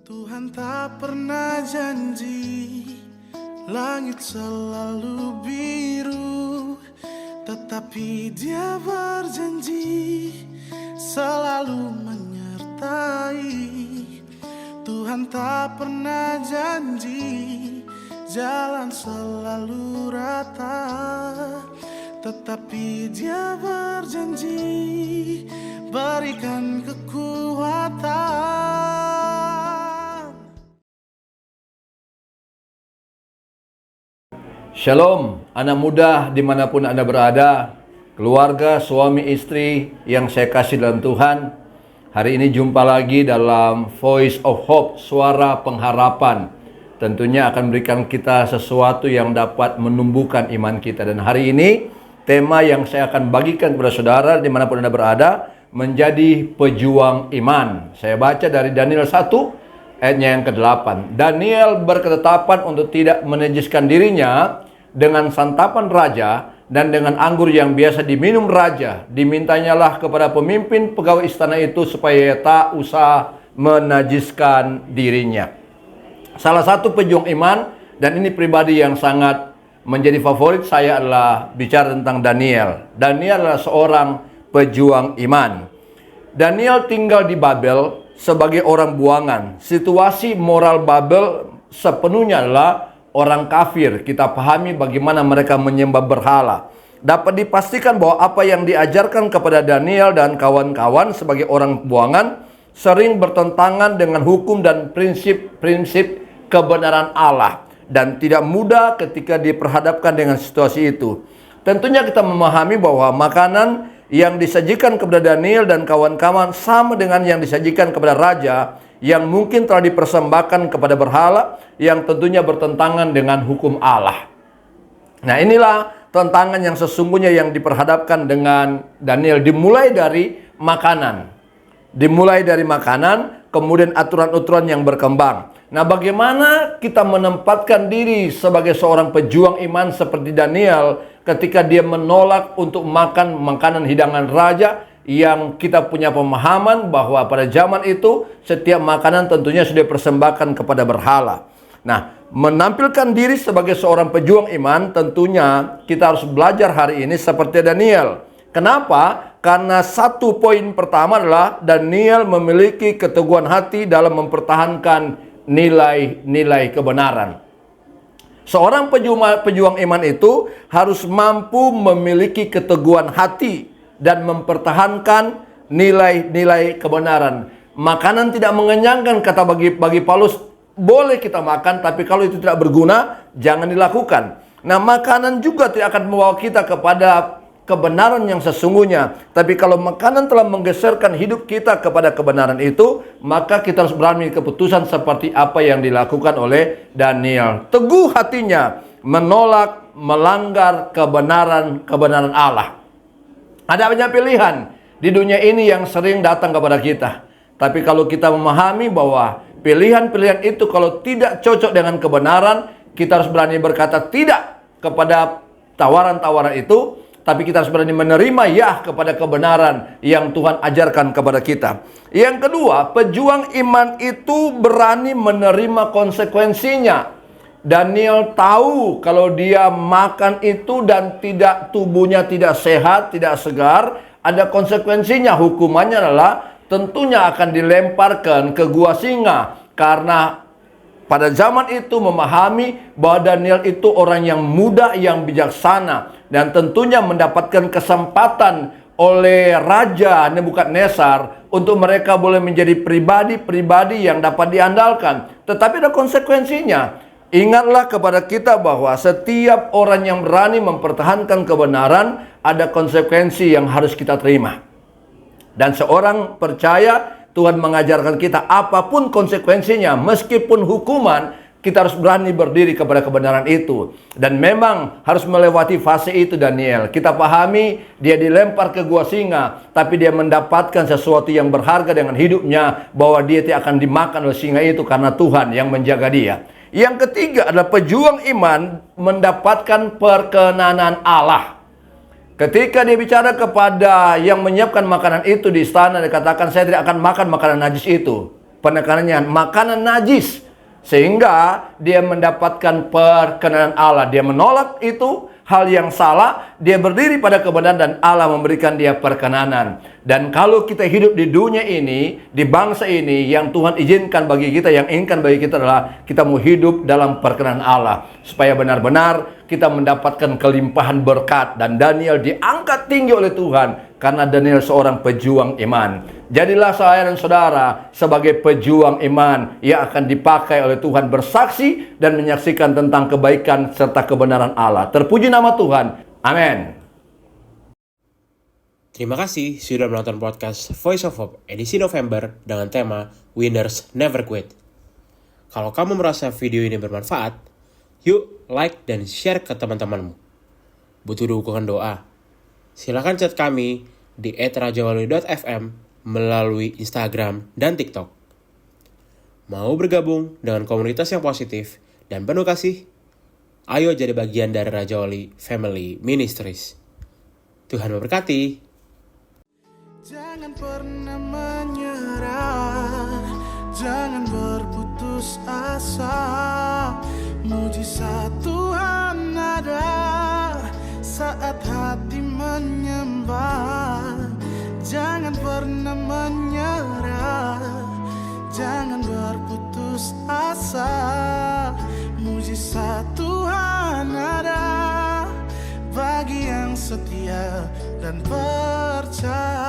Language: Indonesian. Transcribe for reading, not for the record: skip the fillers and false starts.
Tuhan tak pernah janji langit selalu biru, tetapi Dia berjanji selalu menyertai. Tuhan tak pernah janji jalan selalu rata, tetapi Dia berjanji berikan kekuatan. Shalom, anak muda dimanapun Anda berada, keluarga, suami, istri yang saya kasih dalam Tuhan. Hari ini jumpa lagi dalam Voice of Hope, suara pengharapan. Tentunya akan berikan kita sesuatu yang dapat menumbuhkan iman kita. Dan hari ini, tema yang saya akan bagikan kepada saudara dimanapun Anda berada, menjadi pejuang iman. Saya baca dari Daniel 1, ayatnya yang ke-8. Daniel berketetapan untuk tidak menajiskan dirinya dengan santapan raja dan dengan anggur yang biasa diminum raja. Dimintanyalah kepada pemimpin pegawai istana itu supaya tak usah menajiskan dirinya. Salah satu pejuang iman, dan ini pribadi yang sangat menjadi favorit saya, adalah bicara tentang Daniel. Daniel adalah seorang pejuang iman. Daniel tinggal di Babel sebagai orang buangan. Situasi moral Babel sepenuhnya adalah orang kafir. Kita pahami bagaimana mereka menyembah berhala. Dapat dipastikan bahwa apa yang diajarkan kepada Daniel dan kawan-kawan sebagai orang buangan sering bertentangan dengan hukum dan prinsip-prinsip kebenaran Allah, dan tidak mudah ketika diperhadapkan dengan situasi itu. Tentunya kita memahami bahwa makanan yang disajikan kepada Daniel dan kawan-kawan sama dengan yang disajikan kepada raja yang mungkin telah dipersembahkan kepada berhala, yang tentunya bertentangan dengan hukum Allah. Nah, inilah tantangan yang sesungguhnya yang diperhadapkan dengan Daniel. Dimulai dari makanan. Kemudian aturan-aturan yang berkembang. Nah, bagaimana kita menempatkan diri sebagai seorang pejuang iman seperti Daniel ketika dia menolak untuk makan makanan hidangan raja, yang kita punya pemahaman bahwa pada zaman itu setiap makanan tentunya sudah dipersembahkan kepada berhala. Nah, menampilkan diri sebagai seorang pejuang iman, tentunya kita harus belajar hari ini seperti Daniel. Kenapa? Karena satu poin pertama adalah Daniel memiliki keteguhan hati dalam mempertahankan nilai-nilai kebenaran. Seorang pejuang iman itu harus mampu memiliki keteguhan hati dan mempertahankan nilai-nilai kebenaran. Makanan tidak mengenyangkan, kata bagi Paulus, boleh kita makan, tapi kalau itu tidak berguna, jangan dilakukan. Nah, makanan juga tidak akan membawa kita kepada kebenaran yang sesungguhnya. Tapi kalau makanan telah menggeserkan hidup kita kepada kebenaran itu, maka kita harus berani keputusan seperti apa yang dilakukan oleh Daniel. Teguh hatinya menolak melanggar kebenaran Allah. Ada banyak pilihan di dunia ini yang sering datang kepada kita. Tapi kalau kita memahami bahwa pilihan-pilihan itu kalau tidak cocok dengan kebenaran, kita harus berani berkata tidak kepada tawaran-tawaran itu. Tapi kita harus berani menerima ya kepada kebenaran yang Tuhan ajarkan kepada kita. Yang kedua, pejuang iman itu berani menerima konsekuensinya. Daniel tahu kalau dia makan itu dan tubuhnya tidak sehat, tidak segar, ada konsekuensinya. Hukumannya adalah tentunya akan dilemparkan ke gua singa. Karena pada zaman itu memahami bahwa Daniel itu orang yang muda, yang bijaksana, dan tentunya mendapatkan kesempatan oleh Raja Nebukadnezar untuk mereka boleh menjadi pribadi-pribadi yang dapat diandalkan. Tetapi ada konsekuensinya. Ingatlah kepada kita bahwa setiap orang yang berani mempertahankan kebenaran, ada konsekuensi yang harus kita terima. Dan seorang percaya, Tuhan mengajarkan kita apapun konsekuensinya, meskipun hukuman, kita harus berani berdiri kepada kebenaran itu. Dan memang harus melewati fase itu Daniel. Kita pahami dia dilempar ke gua singa, tapi dia mendapatkan sesuatu yang berharga dengan hidupnya, bahwa dia tidak akan dimakan oleh singa itu karena Tuhan yang menjaga dia. Yang ketiga adalah pejuang iman mendapatkan perkenanan Allah. Ketika dia bicara kepada yang menyiapkan makanan itu di istana, dia katakan, saya tidak akan makan makanan najis itu. penekanannya makanan najis, sehingga dia mendapatkan perkenanan Allah. Dia menolak itu hal yang salah, dia berdiri pada kebenaran dan Allah memberikan dia perkenanan. Dan kalau kita hidup di dunia ini, di bangsa ini, yang Tuhan izinkan bagi kita, yang inginkan bagi kita adalah kita mau hidup dalam perkenanan Allah, supaya benar-benar kita mendapatkan kelimpahan berkat. Dan Daniel diangkat tinggi oleh Tuhan karena Daniel seorang pejuang iman. Jadilah saya dan saudara sebagai pejuang iman yang akan dipakai oleh Tuhan bersaksi dan menyaksikan tentang kebaikan serta kebenaran Allah. Terpuji nama Tuhan. Amin. Terima kasih sudah menonton podcast Voice of Hope edisi November dengan tema Winners Never Quit. Kalau kamu merasa video ini bermanfaat, yuk like dan share ke teman-temanmu. Butuh dukungan doa? Silakan chat kami di @rajawali.fm melalui Instagram dan TikTok. Mau bergabung dengan komunitas yang positif dan penuh kasih? Ayo jadi bagian dari Rajawali Family Ministries. Tuhan memberkati. Jangan pernah menyerah, jangan berputus asa. Mujizat Tuhan ada saat hati menyembah. Jangan pernah menyerah, jangan berputus asa. Mujizat Tuhan ada bagi yang setia dan percaya.